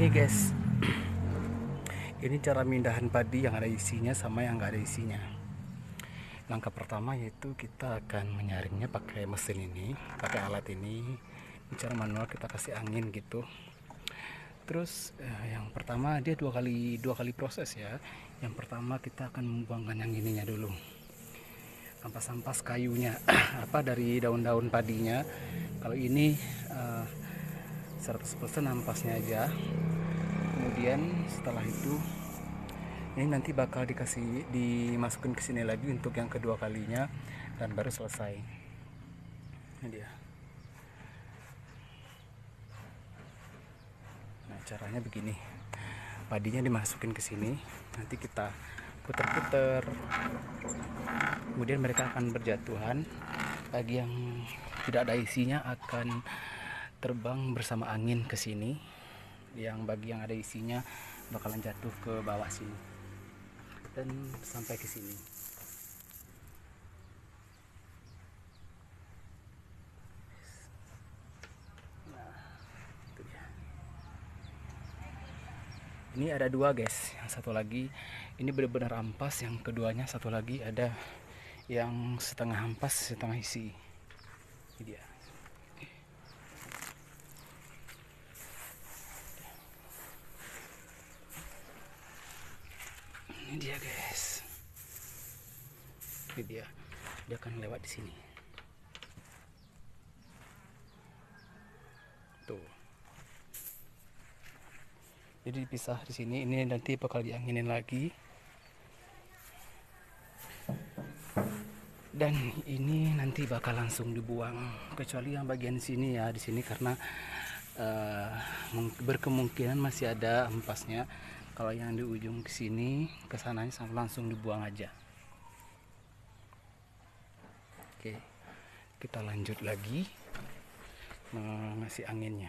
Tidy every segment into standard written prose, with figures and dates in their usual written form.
Ini guys, ini cara mindahan padi yang ada isinya sama yang nggak ada isinya. Langkah pertama yaitu kita akan menyaringnya pakai mesin ini, pakai alat ini. Cara manual kita kasih angin gitu. Terus yang pertama dia dua kali proses ya. Yang pertama kita akan membuangkan yang ininya dulu, ampas-ampas kayunya apa dari daun-daun padinya. Kalau ini 100% ampasnya aja. Kemudian setelah itu ini nanti bakal dimasukin ke sini lagi untuk yang kedua kalinya dan baru selesai. Ini dia. Nah, caranya begini. Padinya dimasukin ke sini, nanti kita puter-puter. Kemudian mereka akan berjatuhan. Bagi yang tidak ada isinya akan terbang bersama angin ke sini. Bagi yang ada isinya bakalan jatuh ke bawah sini dan sampai ke sini. Nah, itu dia. Ini ada dua guys, yang satu lagi ini benar-benar ampas, yang keduanya satu lagi ada yang setengah ampas setengah isi. Ini dia. Ini dia guys. Ini dia akan lewat di sini. Tuh. Jadi dipisah di sini. Ini nanti bakal dianginin lagi. Dan ini nanti bakal langsung dibuang, kecuali yang bagian sini ya, di sini karena berkemungkinan masih ada empasnya. Kalau yang di ujung ke sini, ke sananya langsung dibuang aja. Oke, kita lanjut lagi ngasih anginnya.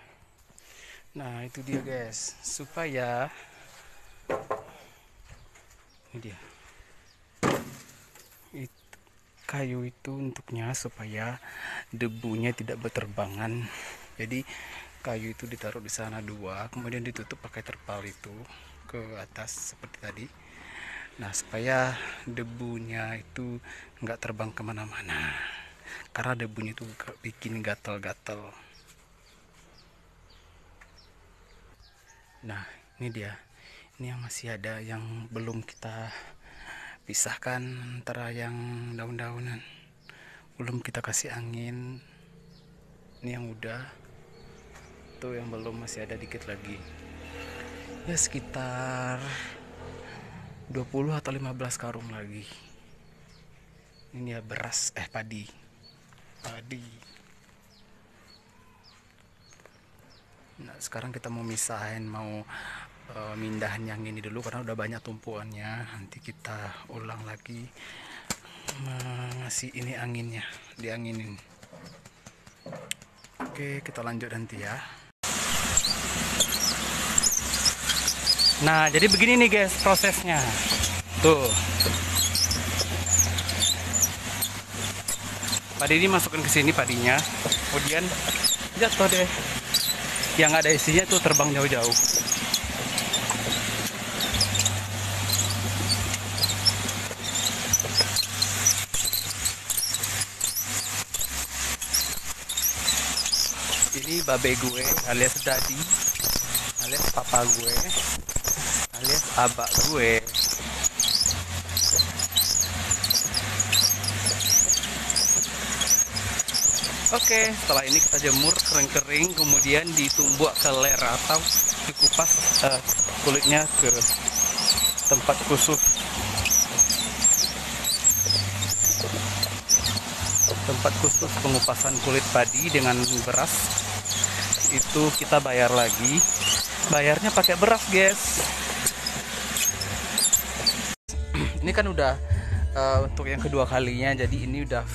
Nah, itu dia guys, supaya ini dia. Kayu itu untuknya supaya debunya tidak berterbangan. Jadi kayu itu ditaruh di sana dua, kemudian ditutup pakai terpal itu ke atas seperti tadi. Nah, supaya debunya itu nggak terbang kemana-mana, karena debunya itu bikin gatal-gatal. Nah, ini dia. Ini yang masih ada yang belum kita pisahkan antara yang daun-daunan, belum kita kasih angin. Ini yang udah, tuh yang belum masih ada dikit lagi ya, sekitar 20 atau 15 karung lagi. Ini ya beras padi. Nah, sekarang kita mau misahin, mau mindahan yang ini dulu karena udah banyak tumpuannya. Nanti kita ulang lagi ngasih ini anginnya, dianginin. Oke, kita lanjut nanti ya. Nah, jadi begini nih guys prosesnya. Tuh. Padi ini masukin ke sini padinya. Kemudian jatuh deh. Yang ada isinya tuh terbang jauh-jauh. Ini babe gue alias daddy, alias papa gue, alias abak gue. Oke, setelah ini kita jemur kering-kering, kemudian ditumbuk ke ler atau dikupas kulitnya ke tempat khusus. Tempat khusus pengupasan kulit padi dengan beras. Itu kita bayar lagi. Bayarnya pakai beras, guys. Ini kan udah untuk yang kedua kalinya, jadi ini udah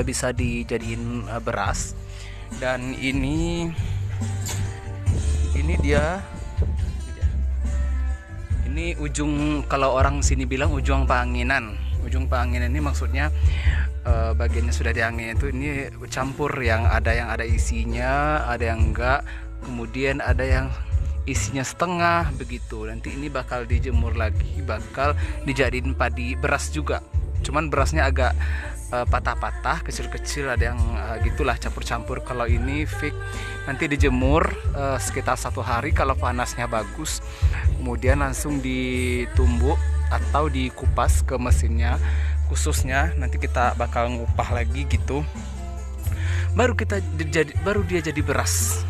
bisa dijadiin beras. Dan ini dia. Ini ujung, kalau orang sini bilang ujung panginan. Ujung panginan ini maksudnya bagiannya sudah diangin itu ini campur, yang ada isinya, ada yang enggak, kemudian ada yang isinya setengah begitu. Nanti ini bakal dijemur lagi, bakal dijadiin padi beras juga. Cuman berasnya agak patah-patah, kecil-kecil, ada yang gitulah campur-campur. Kalau ini fix nanti dijemur sekitar 1 hari kalau panasnya bagus, kemudian langsung ditumbuk atau dikupas ke mesinnya khususnya. Nanti kita bakal ngupah lagi gitu, baru dia jadi beras.